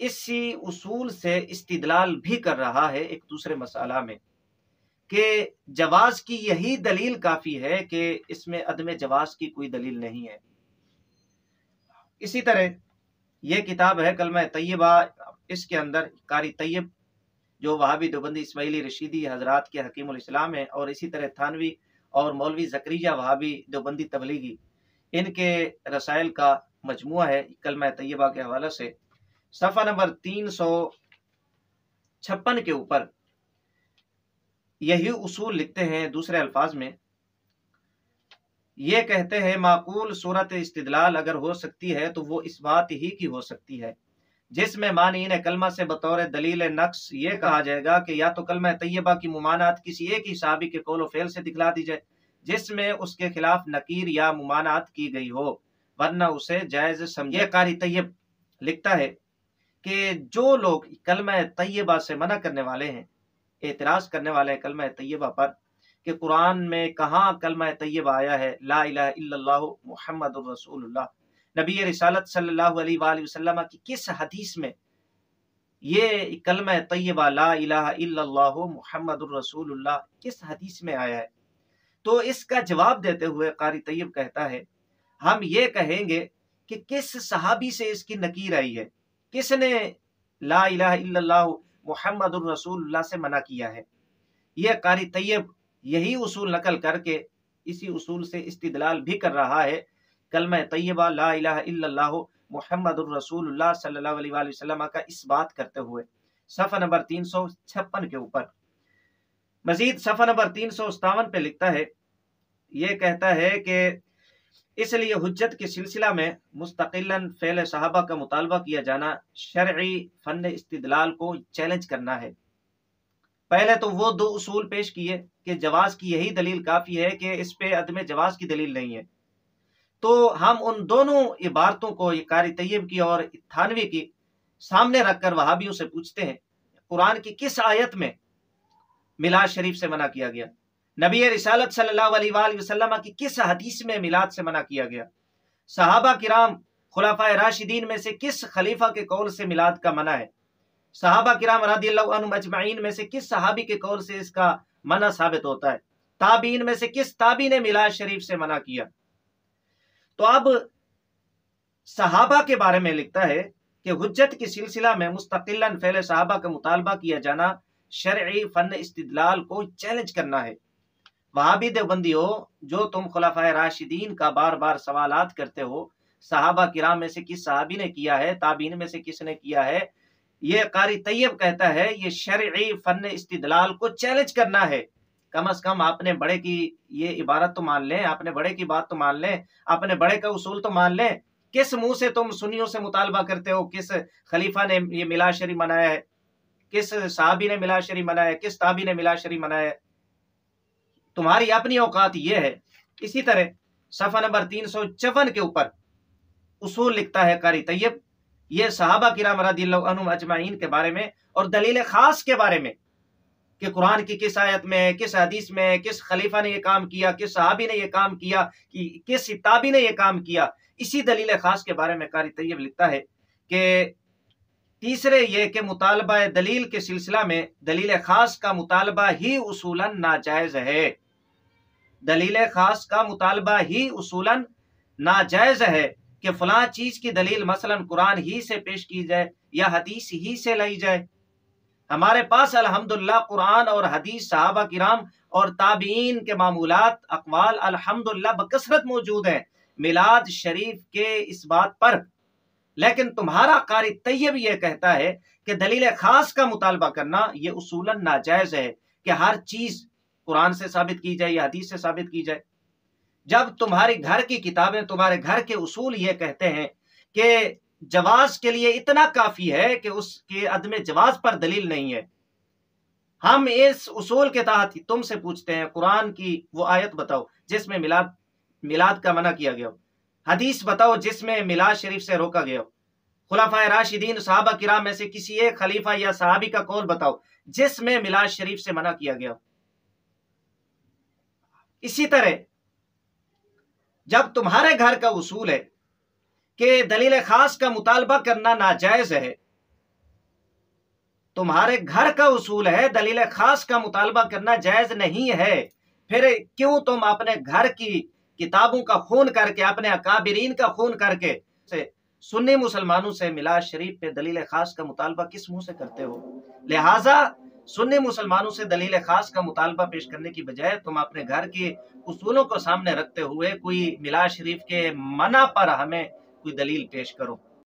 اسی اصول سے استدلال بھی کر رہا ہے ایک دوسرے مسئلہ میں کہ جواز کی یہی دلیل کافی ہے کہ اس میں عدم جواز کی کوئی دلیل نہیں ہے۔ اسی طرح یہ کتاب ہے کلمہ طیبہ، اس کے اندر قاری طیب جو وہابی دیوبندی اسماعیلی رشیدی حضرات کے حکیم الاسلام ہیں، اور اسی طرح تھانوی اور مولوی زکریا وہابی دیوبندی تبلیغی، ان کے رسائل کا مجموعہ ہے کلمہ طیبہ کے حوالے سے۔ صفحہ نمبر 356 کے اوپر یہی اصول لکھتے ہیں دوسرے الفاظ میں، یہ کہتے ہیں معقول صورت استدلال اگر ہو سکتی ہے تو وہ اس بات ہی کی ہو سکتی ہے جس میں مانعین کلمہ سے بطور دلیل نقص یہ کہا جائے گا کہ یا تو کلمہ طیبہ کی ممانعت کسی ایک ہی صحابی کے قول و فعل سے دکھلا دی جائے جس میں اس کے خلاف نکیر یا ممانعت کی گئی ہو، ورنہ اسے جائز سمجھے۔ قاری طیب لکھتا ہے کہ جو لوگ کلمہ طیبہ سے منع کرنے والے ہیں، اعتراض کرنے والے ہیں کلمہ طیبہ پر کہ قرآن میں کہاں کلمہ طیبہ آیا ہے، لا الہ الا اللہ محمد الرسول اللہ، نبی رسالت صلی اللہ علیہ وآلہ وسلم کی کس حدیث میں یہ کلمہ طیبہ لا الہ الا اللہ محمد الرسول اللہ کس حدیث میں آیا ہے؟ تو اس کا جواب دیتے ہوئے قاری طیب کہتا ہے ہم یہ کہیں گے کہ کس صحابی سے اس کی نکیر آئی ہے، کس نے لا الہ الا اللہ محمد الرسول اللہ سے منع کیا ہے۔ یہ قاری طیب یہی اصول نقل کر کے اسی اصول سے استدلال بھی کر رہا ہے کلمہ طیبہ لا الہ الا اللہ محمد الرسول اللہ صلی اللہ علیہ وآلہ وسلم کا اس بات کرتے ہوئے صفحہ نمبر 356 کے اوپر۔ مزید صفحہ نمبر 357 پہ لکھتا ہے، یہ کہتا ہے کہ اس لیے حجت کے سلسلہ میں مستقلاً فعل صحابہ کا مطالبہ کیا جانا شرعی فن استدلال کو چیلنج کرنا ہے۔ پہلے تو وہ دو اصول پیش کیے کہ جواز کی یہی دلیل کافی ہے کہ اس پہ عدم جواز کی دلیل نہیں ہے، تو ہم ان دونوں عبارتوں کو قاری طیب کی اور تھانوی کی سامنے رکھ کر وہابیوں سے پوچھتے ہیں قرآن کی کس آیت میں میلاد شریف سے منع کیا گیا، نبی رسالت صلی اللہ علیہ وآلہ وسلم کی کس حدیث میں میلاد سے منع کیا گیا، صحابہ کرام خلفائے راشدین میں سے کس خلیفہ کے قول سے میلاد کا منع ہے، صحابہ کرام رضی اللہ عنہم اجمعین میں سے کس صحابی کے قول سے اس کا منع ثابت ہوتا ہے، تابعین میں سے کس تابعی نے میلاد شریف سے منع کیا۔ تو اب صحابہ کے بارے میں لکھتا ہے کہ حجت کے سلسلہ میں مستقلاً فعل صحابہ کا مطالبہ کیا جانا شرعی فن استدلال کو چیلنج کرنا ہے۔ وہابی دیوبندیو جو تم خلفائے راشدین کا بار بار سوالات کرتے ہو، صحابہ کرام میں سے کس صحابی نے کیا ہے، تابعین میں سے کس نے کیا ہے، یہ قاری طیب کہتا ہے یہ شرعی فن استدلال کو چیلنج کرنا ہے۔ کم از کم اپنے بڑے کی یہ عبارت تو مان لیں، اپنے بڑے کی بات تو مان لیں، اپنے بڑے کا اصول تو مان لیں۔ کس منہ سے تم سنیوں سے مطالبہ کرتے ہو کس خلیفہ نے یہ میلاد شریف منایا ہے، کس صحابی نے میلاد شریف منایا ہے، کس تابعی نے میلاد شریف منایا ہے؟ تمہاری اپنی اوقات یہ ہے۔ اسی طرح صفحہ نمبر 354 کے اوپر اصول لکھتا ہے قاری طیب، یہ صحابہ کرام رضی اللہ عنہم اجمعین کے بارے میں اور دلیل خاص کے بارے میں کہ قرآن کی کس آیت میں، کس حدیث میں، کس خلیفہ نے یہ کام کیا، کس صحابی نے یہ کام کیا، کس تابعی نے یہ کام کیا، اسی دلیل خاص کے بارے میں قاری طیب لکھتا ہے کہ تیسرے یہ کہ مطالبہ دلیل کے سلسلہ میں دلیل خاص کا مطالبہ ہی اصولاً ناجائز ہے، دلیل خاص کا مطالبہ ہی اصولاً ناجائز ہے کہ فلاں چیز کی دلیل مثلاً قرآن ہی سے پیش کی جائے یا حدیث ہی سے لائی جائے۔ ہمارے پاس الحمدللہ قرآن اور حدیث، صحابہ کرام اور تابعین کے معمولات، اقوال الحمدللہ بکثرت موجود ہیں میلاد شریف کے اس بات پر، لیکن تمہارا قاری طیب یہ کہتا ہے کہ دلیل خاص کا مطالبہ کرنا یہ اصولاً ناجائز ہے کہ ہر چیز قرآن سے ثابت کی جائے یا حدیث سے ثابت کی جائے، جب تمہاری گھر کی کتابیں، تمہارے گھر کے اصول یہ کہتے ہیں کہ جواز کے لیے اتنا کافی ہے کہ اس کے عدم جواز پر دلیل نہیں ہے۔ ہم اس اصول کے تحت تم سے پوچھتے ہیں قرآن کی وہ آیت بتاؤ جس میں میلاد کا منع کیا گیا ہو، حدیث بتاؤ جس میں میلاد شریف سے روکا گیا ہو، خلفائے راشدین صحابہ کرام میں سے کسی ایک خلیفہ یا صحابی کا قول بتاؤ جس میں میلاد شریف سے منع کیا گیا ہو۔ اسی طرح جب تمہارے گھر کا اصول ہے کہ دلیل خاص کا مطالبہ کرنا ناجائز ہے، تمہارے گھر کا اصول ہے، دلیل خاص کا مطالبہ کرنا جائز نہیں ہے، پھر کیوں تم اپنے گھر کی کتابوں کا خون کر کے، اپنے اکابرین کا خون کر کے سنی مسلمانوں سے میلاد شریف پہ دلیل خاص کا مطالبہ کس منہ سے کرتے ہو؟ لہٰذا سنی مسلمانوں سے دلیل خاص کا مطالبہ پیش کرنے کی بجائے تم اپنے گھر کے اصولوں کو سامنے رکھتے ہوئے کوئی میلاد شریف کے منع پر ہمیں کوئی دلیل پیش کرو۔